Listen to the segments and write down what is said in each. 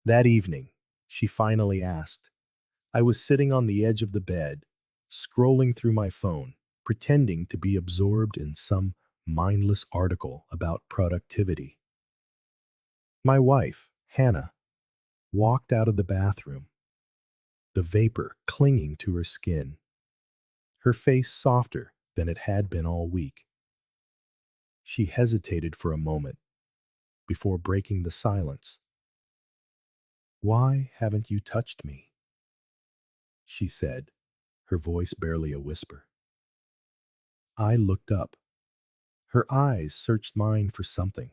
That evening, she finally asked. I was sitting on the edge of the bed, scrolling through my phone, pretending to be absorbed in some mindless article about productivity. My wife, Hannah, walked out of the bathroom, the vapor clinging to her skin, her face softer than it had been all week. She hesitated for a moment before breaking the silence. "Why haven't you touched me?" she said, her voice barely a whisper. I looked up. Her eyes searched mine for something: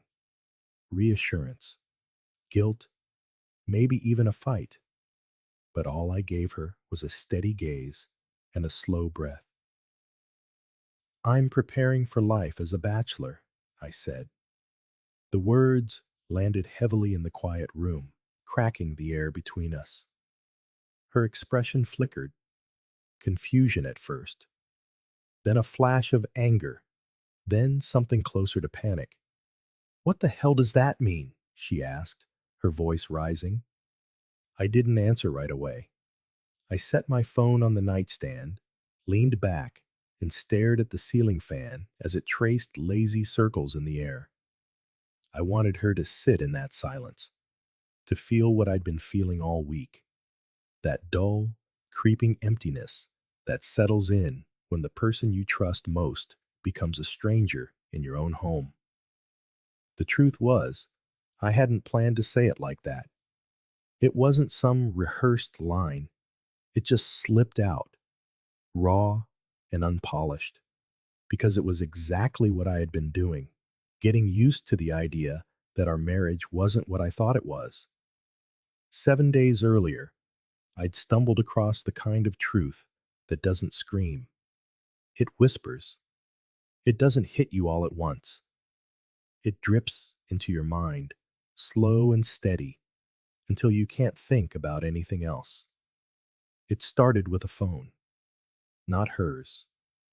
reassurance, guilt, maybe even a fight. But all I gave her was a steady gaze and a slow breath. "I'm preparing for life as a bachelor," I said. The words landed heavily in the quiet room, cracking the air between us. Her expression flickered, confusion at first, then a flash of anger, then something closer to panic. "What the hell does that mean?" she asked, her voice rising. I didn't answer right away. I set my phone on the nightstand, leaned back, and stared at the ceiling fan as it traced lazy circles in the air. I wanted her to sit in that silence, to feel what I'd been feeling all week: that dull, creeping emptiness that settles in when the person you trust most becomes a stranger in your own home. The truth was, I hadn't planned to say it like that. It wasn't some rehearsed line. It just slipped out, raw and unpolished, because it was exactly what I had been doing, getting used to the idea that our marriage wasn't what I thought it was. 7 days earlier, I'd stumbled across the kind of truth that doesn't scream. It whispers. It doesn't hit you all at once. It drips into your mind, slow and steady, until you can't think about anything else. It started with a phone, not hers,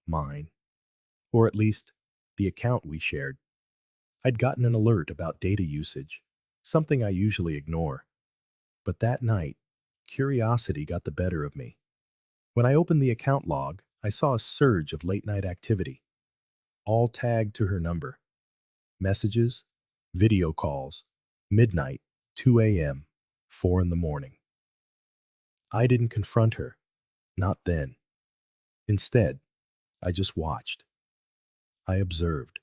mine, or at least the account we shared. I'd gotten an alert about data usage, something I usually ignore. But that night, curiosity got the better of me. When I opened the account log, I saw a surge of late night activity, all tagged to her number: messages, video calls, midnight, 2 a.m., 4 in the morning. I didn't confront her, not then. Instead, I just watched. I observed.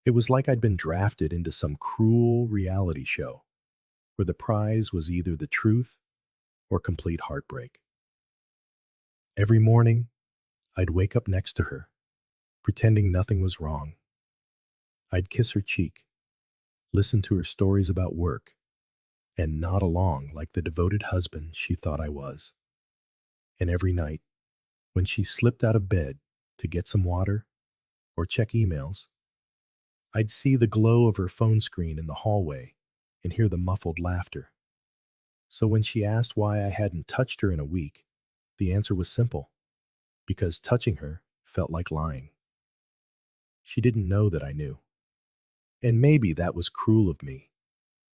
It was like I'd been drafted into some cruel reality show where the prize was either the truth or complete heartbreak. Every morning, I'd wake up next to her, pretending nothing was wrong. I'd kiss her cheek, listen to her stories about work, and nod along like the devoted husband she thought I was. And every night, when she slipped out of bed to get some water or check emails, I'd see the glow of her phone screen in the hallway and hear the muffled laughter. So when she asked why I hadn't touched her in a week, the answer was simple: because touching her felt like lying. She didn't know that I knew. And maybe that was cruel of me,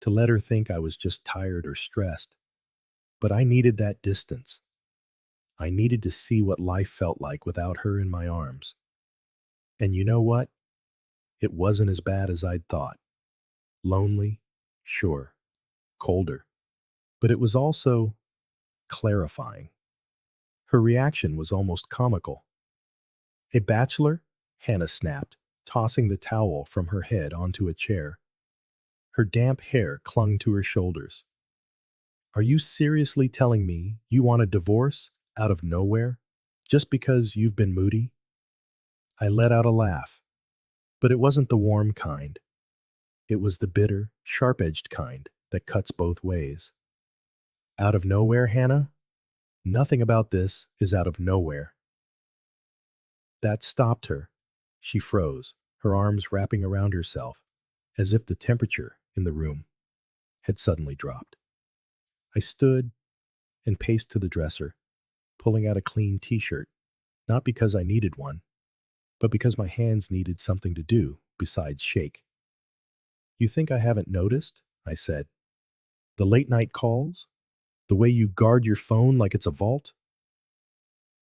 to let her think I was just tired or stressed. But I needed that distance. I needed to see what life felt like without her in my arms. And you know what? It wasn't as bad as I'd thought. Lonely, sure, colder. But it was also clarifying. Her reaction was almost comical. "A bachelor?" Hannah snapped, tossing the towel from her head onto a chair. Her damp hair clung to her shoulders. "Are you seriously telling me you want a divorce out of nowhere just because you've been moody?" I let out a laugh, but it wasn't the warm kind. It was the bitter, sharp-edged kind that cuts both ways. "Out of nowhere, Hannah? Nothing about this is out of nowhere." That stopped her. She froze, her arms wrapping around herself, as if the temperature in the room had suddenly dropped. I stood and paced to the dresser, pulling out a clean t-shirt, not because I needed one, but because my hands needed something to do besides shake. "You think I haven't noticed?" I said. The late night calls? The way you guard your phone like it's a vault?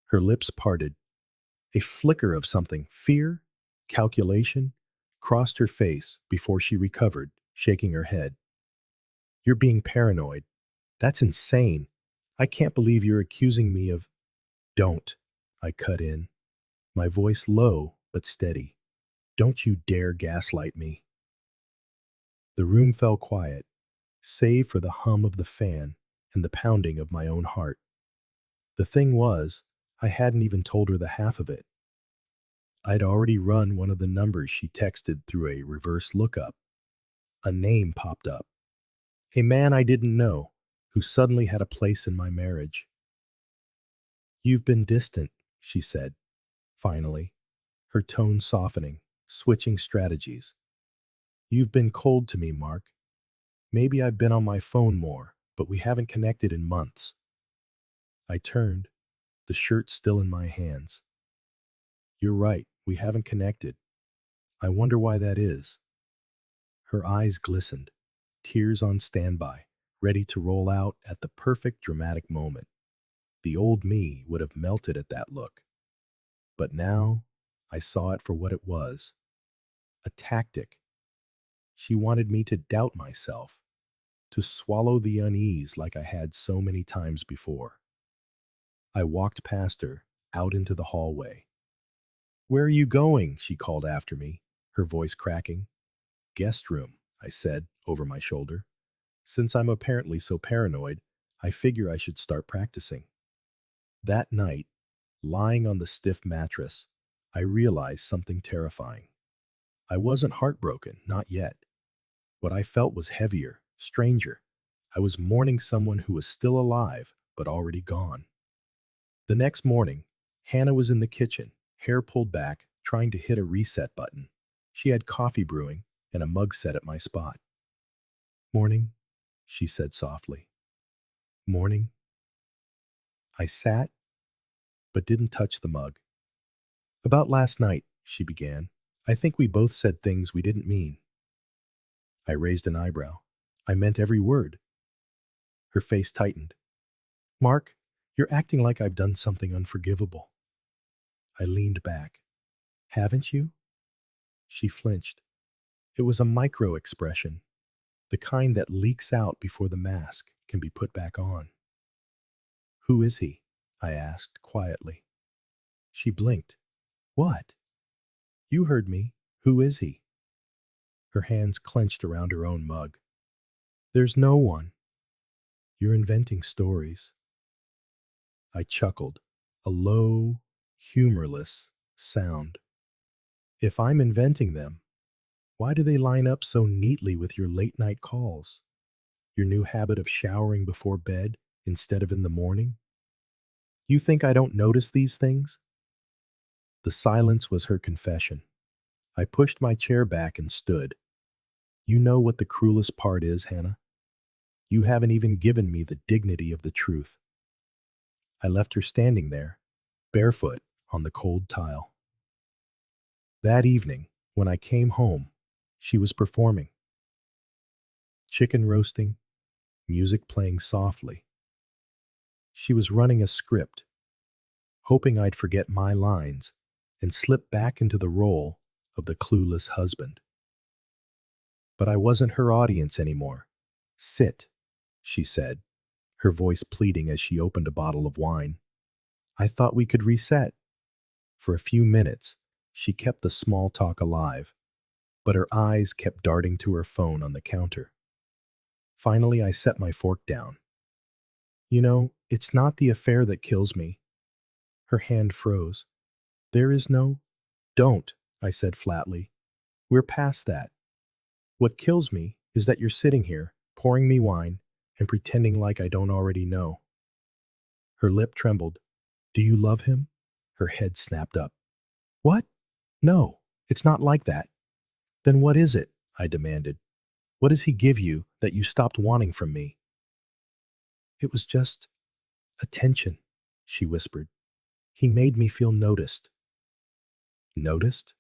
Her lips parted. A flicker of something, fear, calculation, crossed her face before she recovered, shaking her head. You're being paranoid. That's insane. I can't believe you're accusing me of. Don't, I cut in, my voice low but steady. Don't you dare gaslight me. The room fell quiet, save for the hum of the fan and the pounding of my own heart. The thing was, I hadn't even told her the half of it. I'd already run one of the numbers she texted through a reverse lookup. A name popped up. A man I didn't know, who suddenly had a place in my marriage. You've been distant, she said, finally, her tone softening, switching strategies. You've been cold to me, Mark. Maybe I've been on my phone more, but we haven't connected in months. I turned, the shirt still in my hands. You're right, we haven't connected. I wonder why that is. Her eyes glistened, tears on standby, ready to roll out at the perfect dramatic moment. The old me would have melted at that look. But now, I saw it for what it was. A tactic. She wanted me to doubt myself, to swallow the unease like I had so many times before. I walked past her, out into the hallway. Where are you going? She called after me, her voice cracking. Guest room, I said, over my shoulder. Since I'm apparently so paranoid, I figure I should start practicing. That night, lying on the stiff mattress, I realized something terrifying. I wasn't heartbroken, not yet. What I felt was heavier, stranger. I was mourning someone who was still alive, but already gone. The next morning, Hannah was in the kitchen, hair pulled back, trying to hit a reset button. She had coffee brewing and a mug set at my spot. Morning, she said softly. Morning. I sat, but didn't touch the mug. About last night, she began. I think we both said things we didn't mean. I raised an eyebrow. I meant every word. Her face tightened. Mark, you're acting like I've done something unforgivable. I leaned back. Haven't you? She flinched. It was a micro expression, the kind that leaks out before the mask can be put back on. Who is he? I asked quietly. She blinked. What? You heard me. Who is he? Her hands clenched around her own mug. There's no one. You're inventing stories. I chuckled, a low, humorless sound. If I'm inventing them, why do they line up so neatly with your late night calls? Your new habit of showering before bed instead of in the morning? You think I don't notice these things? The silence was her confession. I pushed my chair back and stood. You know what the cruelest part is, Hannah? You haven't even given me the dignity of the truth. I left her standing there, barefoot on the cold tile. That evening, when I came home, she was performing. Chicken roasting, music playing softly. She was running a script, hoping I'd forget my lines and slip back into the role of the clueless husband. But I wasn't her audience anymore. Sit, she said, her voice pleading as she opened a bottle of wine. I thought we could reset. For a few minutes, she kept the small talk alive, but her eyes kept darting to her phone on the counter. Finally, I set my fork down. You know, it's not the affair that kills me. Her hand froze. There is no. Don't, I said flatly. We're past that. What kills me is that you're sitting here, pouring me wine, and pretending like I don't already know. Her lip trembled. Do you love him? Her head snapped up. What? No, it's not like that. Then what is it? I demanded. What does he give you that you stopped wanting from me? It was just attention, she whispered. He made me feel noticed. Noticed?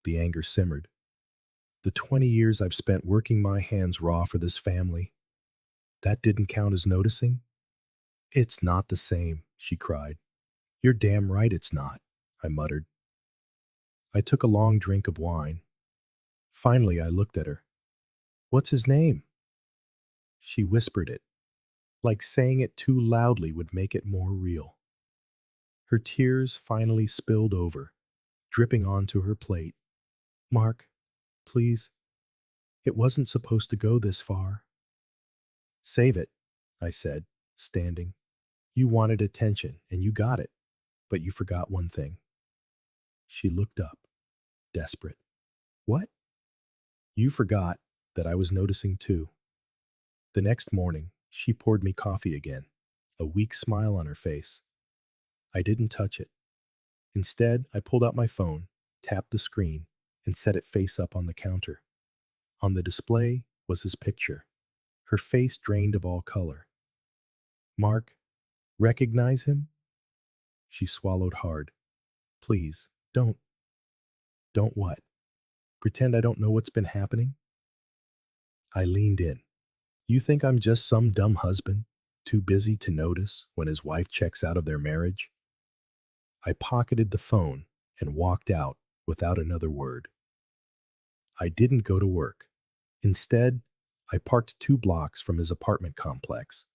The anger simmered. The 20 years I've spent working my hands raw for this family, That didn't count as noticing? It's not the same, she cried. You're damn right it's not, I muttered. I took a long drink of wine. Finally, I looked at her. What's his name? She whispered it, like saying it too loudly would make it more real. Her tears finally spilled over, dripping onto her plate. Mark, please, it wasn't supposed to go this far. Save it, I said, standing. You wanted attention, and you got it, but you forgot one thing. She looked up, desperate. What? You forgot that I was noticing too. The next morning, she poured me coffee again, a weak smile on her face. I didn't touch it. Instead, I pulled out my phone, tapped the screen, and set it face up on the counter. On the display was his picture, her face drained of all color. Mark, recognize him? She swallowed hard. Please, don't. Don't what? Pretend I don't know what's been happening? I leaned in. You think I'm just some dumb husband, too busy to notice when his wife checks out of their marriage? I pocketed the phone and walked out without another word. I didn't go to work. Instead, I parked 2 blocks from his apartment complex,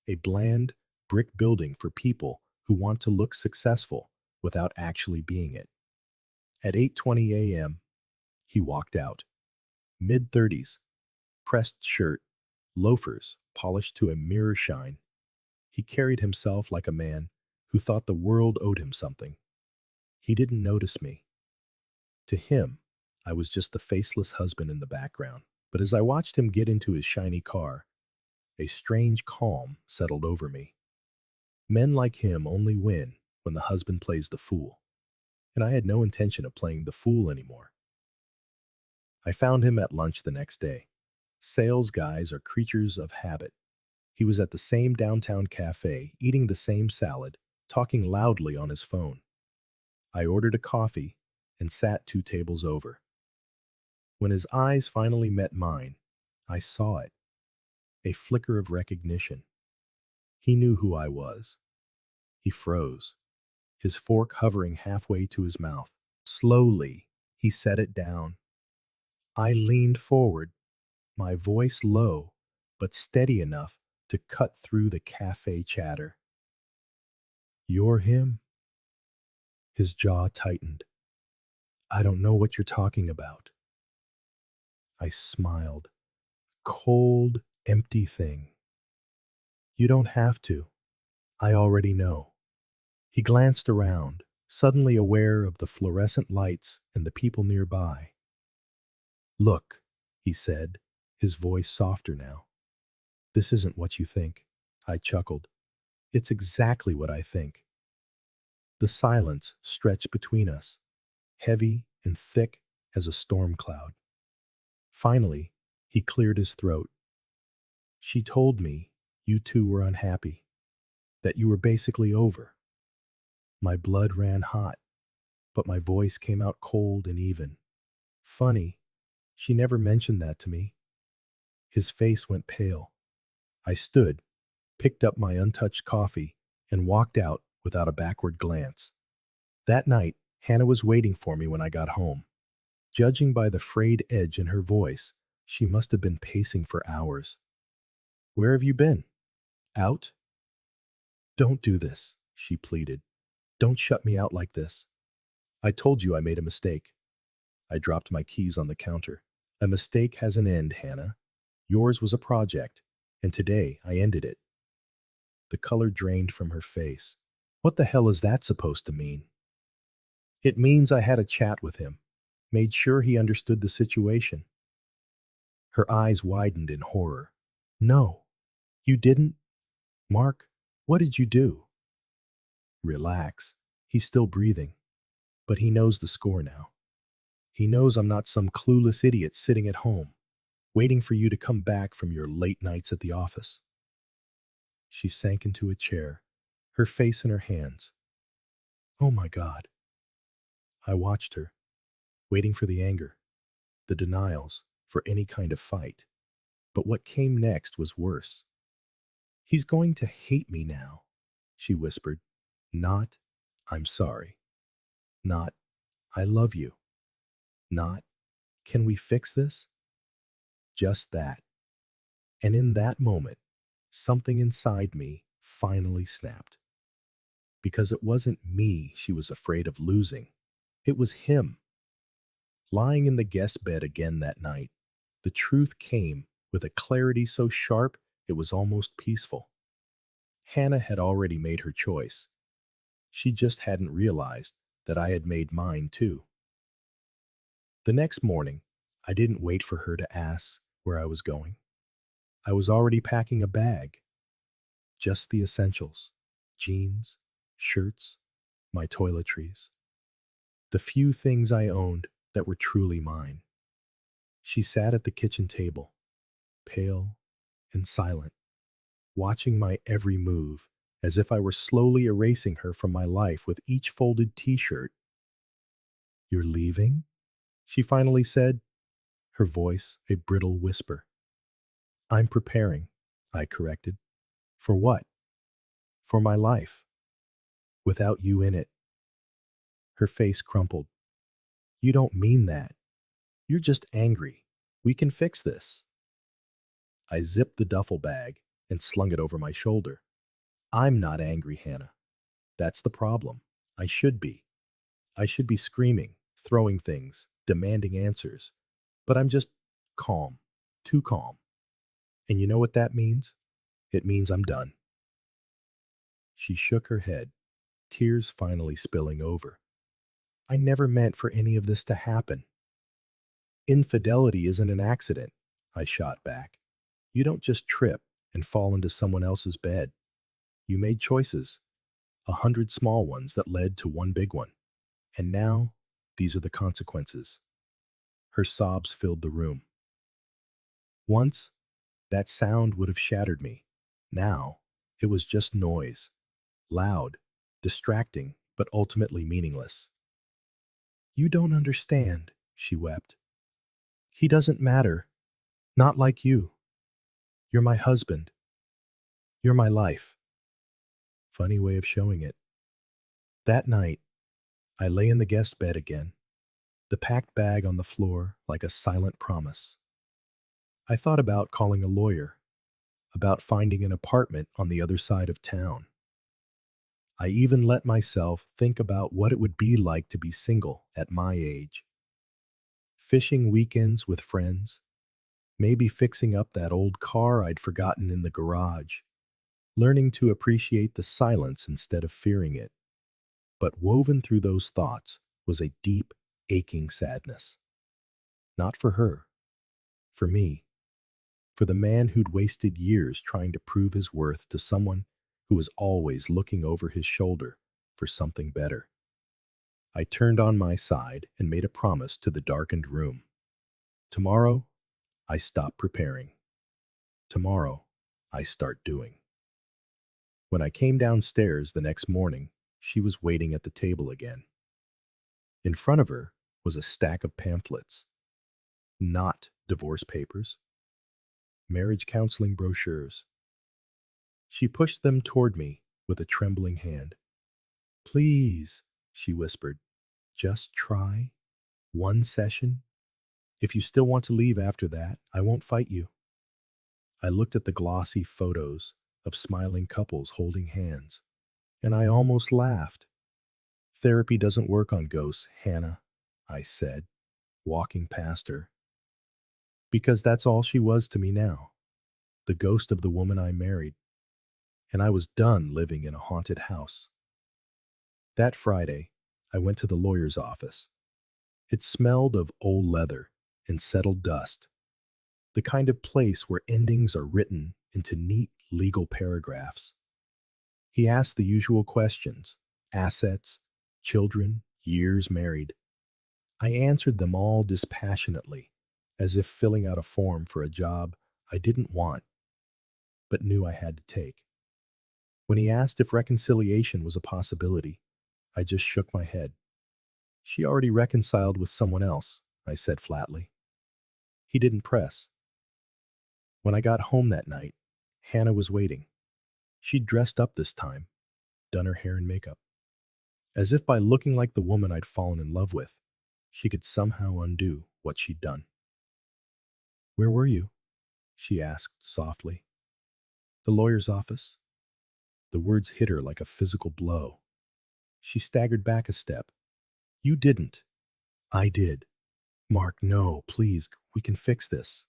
a bland brick building for people who want to look successful without actually being it. At 8:20 a.m., he walked out, mid-30s, pressed shirt, loafers polished to a mirror shine. He carried himself like a man who thought the world owed him something. He didn't notice me. To him, I was just the faceless husband in the background. But as I watched him get into his shiny car, a strange calm settled over me. Men like him only win when the husband plays the fool, and I had no intention of playing the fool anymore. I found him at lunch the next day. Sales guys are creatures of habit. He was at the same downtown cafe, eating the same salad, talking loudly on his phone. I ordered a coffee and sat 2 tables over. When his eyes finally met mine, I saw it, a flicker of recognition. He knew who I was. He froze, his fork hovering halfway to his mouth. Slowly, he set it down. I leaned forward, my voice low, but steady enough to cut through the cafe chatter. You're him? His jaw tightened. I don't know what you're talking about. I smiled. Cold, empty thing. You don't have to. I already know. He glanced around, suddenly aware of the fluorescent lights and the people nearby. Look, he said, his voice softer now. This isn't what you think. I chuckled. It's exactly what I think. The silence stretched between us, heavy and thick as a storm cloud. Finally, he cleared his throat. She told me you two were unhappy, that you were basically over. My blood ran hot, but my voice came out cold and even. Funny, she never mentioned that to me. His face went pale. I stood, picked up my untouched coffee, and walked out without a backward glance. That night, Hannah was waiting for me when I got home. Judging by the frayed edge in her voice, she must have been pacing for hours. Where have you been? Out? Don't do this, she pleaded. Don't shut me out like this. I told you I made a mistake. I dropped my keys on the counter. A mistake has an end, Hannah. Yours was a project, and today I ended it. The color drained from her face. What the hell is that supposed to mean? It means I had a chat with him, made sure he understood the situation. Her eyes widened in horror. No, you didn't? Mark, what did you do? Relax. He's still breathing, but he knows the score now. He knows I'm not some clueless idiot sitting at home, waiting for you to come back from your late nights at the office. She sank into a chair, her face in her hands. Oh my God. I watched her, waiting for the anger, the denials, for any kind of fight. But what came next was worse. He's going to hate me now, she whispered. Not, I'm sorry. Not, I love you. Not, can we fix this? Just that. And in that moment, something inside me finally snapped. Because it wasn't me she was afraid of losing. It was him. Lying in the guest bed again that night, the truth came with a clarity so sharp it was almost peaceful. Hannah had already made her choice. She just hadn't realized that I had made mine too. The next morning, I didn't wait for her to ask where I was going. I was already packing a bag, just the essentials: jeans, shirts, my toiletries, the few things I owned that were truly mine. She sat at the kitchen table, pale and silent, watching my every move as if I were slowly erasing her from my life with each folded t-shirt. You're leaving? She finally said, her voice a brittle whisper. I'm preparing, I corrected. For what? For my life. Without you in it. Her face crumpled. You don't mean that. You're just angry. We can fix this. I zipped the duffel bag and slung it over my shoulder. I'm not angry, Hannah. That's the problem. I should be. I should be screaming, throwing things, demanding answers. But I'm just calm. Too calm. And you know what that means? It means I'm done. She shook her head, tears finally spilling over. I never meant for any of this to happen. Infidelity isn't an accident, I shot back. You don't just trip and fall into someone else's bed. You made choices, 100 small ones that led to one big one. And now, these are the consequences. Her sobs filled the room. Once, that sound would have shattered me. Now, it was just noise. Loud, distracting, but ultimately meaningless. You don't understand, she wept. He doesn't matter. Not like you. You're my husband. You're my life. Funny way of showing it. That night, I lay in the guest bed again, the packed bag on the floor like a silent promise. I thought about calling a lawyer, about finding an apartment on the other side of town. I even let myself think about what it would be like to be single at my age. Fishing weekends with friends, maybe fixing up that old car I'd forgotten in the garage, learning to appreciate the silence instead of fearing it. But woven through those thoughts was a deep, aching sadness. Not for her, for me, for the man who'd wasted years trying to prove his worth to someone who was always looking over his shoulder for something better. I turned on my side and made a promise to the darkened room. Tomorrow, I stop preparing. Tomorrow, I start doing. When I came downstairs the next morning, she was waiting at the table again. In front of her was a stack of pamphlets. Not divorce papers. Marriage counseling brochures. She pushed them toward me with a trembling hand. Please, she whispered, just try. One session. If you still want to leave after that, I won't fight you. I looked at the glossy photos of smiling couples holding hands, and I almost laughed. Therapy doesn't work on ghosts, Hannah, I said, walking past her. Because that's all she was to me now, the ghost of the woman I married. And I was done living in a haunted house. That Friday, I went to the lawyer's office. It smelled of old leather and settled dust, the kind of place where endings are written into neat legal paragraphs. He asked the usual questions: assets, children, years married. I answered them all dispassionately, as if filling out a form for a job I didn't want, but knew I had to take. When he asked if reconciliation was a possibility, I just shook my head. She already reconciled with someone else, I said flatly. He didn't press. When I got home that night, Hannah was waiting. She'd dressed up this time, done her hair and makeup, as if by looking like the woman I'd fallen in love with, she could somehow undo what she'd done. Where were you? She asked softly. The lawyer's office. The words hit her like a physical blow. She staggered back a step. You didn't. I did. Mark, no, please, we can fix this.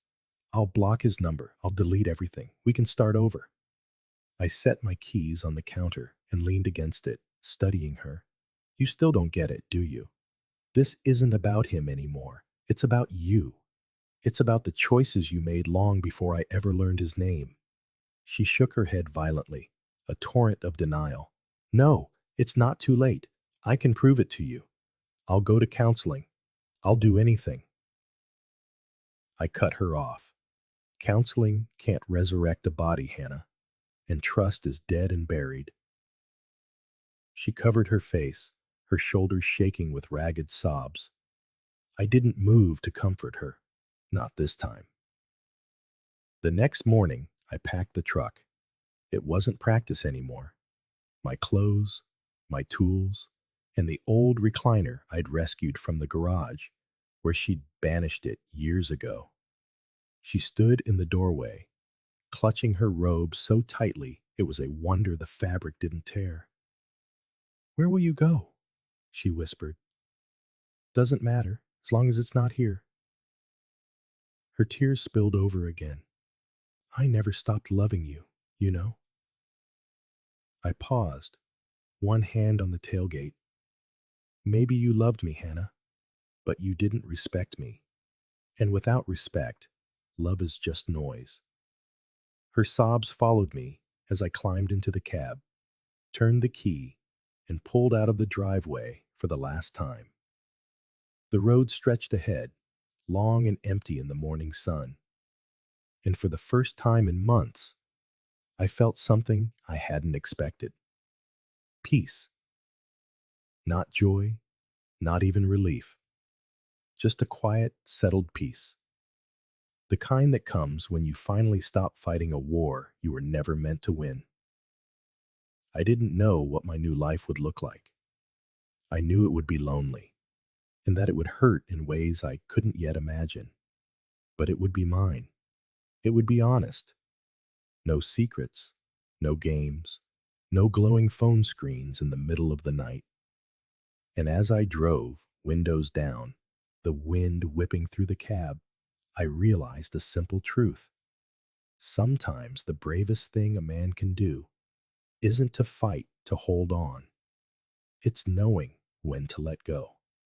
I'll block his number. I'll delete everything. We can start over. I set my keys on the counter and leaned against it, studying her. You still don't get it, do you? This isn't about him anymore. It's about you. It's about the choices you made long before I ever learned his name. She shook her head violently, a torrent of denial. No, it's not too late. I can prove it to you. I'll go to counseling. I'll do anything. I cut her off. Counseling can't resurrect a body, Hannah, and trust is dead and buried. She covered her face, her shoulders shaking with ragged sobs. I didn't move to comfort her. Not this time. The next morning, I packed the truck. It wasn't practice anymore. My clothes, my tools, and the old recliner I'd rescued from the garage, where she'd banished it years ago. She stood in the doorway, clutching her robe so tightly it was a wonder the fabric didn't tear. Where will you go? She whispered. Doesn't matter, as long as it's not here. Her tears spilled over again. I never stopped loving you, you know. I paused, one hand on the tailgate. Maybe you loved me, Hannah, but you didn't respect me. And without respect, love is just noise. Her sobs followed me as I climbed into the cab, turned the key, and pulled out of the driveway for the last time. The road stretched ahead, long and empty in the morning sun. And for the first time in months, I felt something I hadn't expected. Peace. Not joy, not even relief. Just a quiet, settled peace. The kind that comes when you finally stop fighting a war you were never meant to win. I didn't know what my new life would look like. I knew it would be lonely, and that it would hurt in ways I couldn't yet imagine. But it would be mine. It would be honest. No secrets, no games, no glowing phone screens in the middle of the night. And as I drove, windows down, the wind whipping through the cab, I realized a simple truth. Sometimes the bravest thing a man can do isn't to fight to hold on. It's knowing when to let go.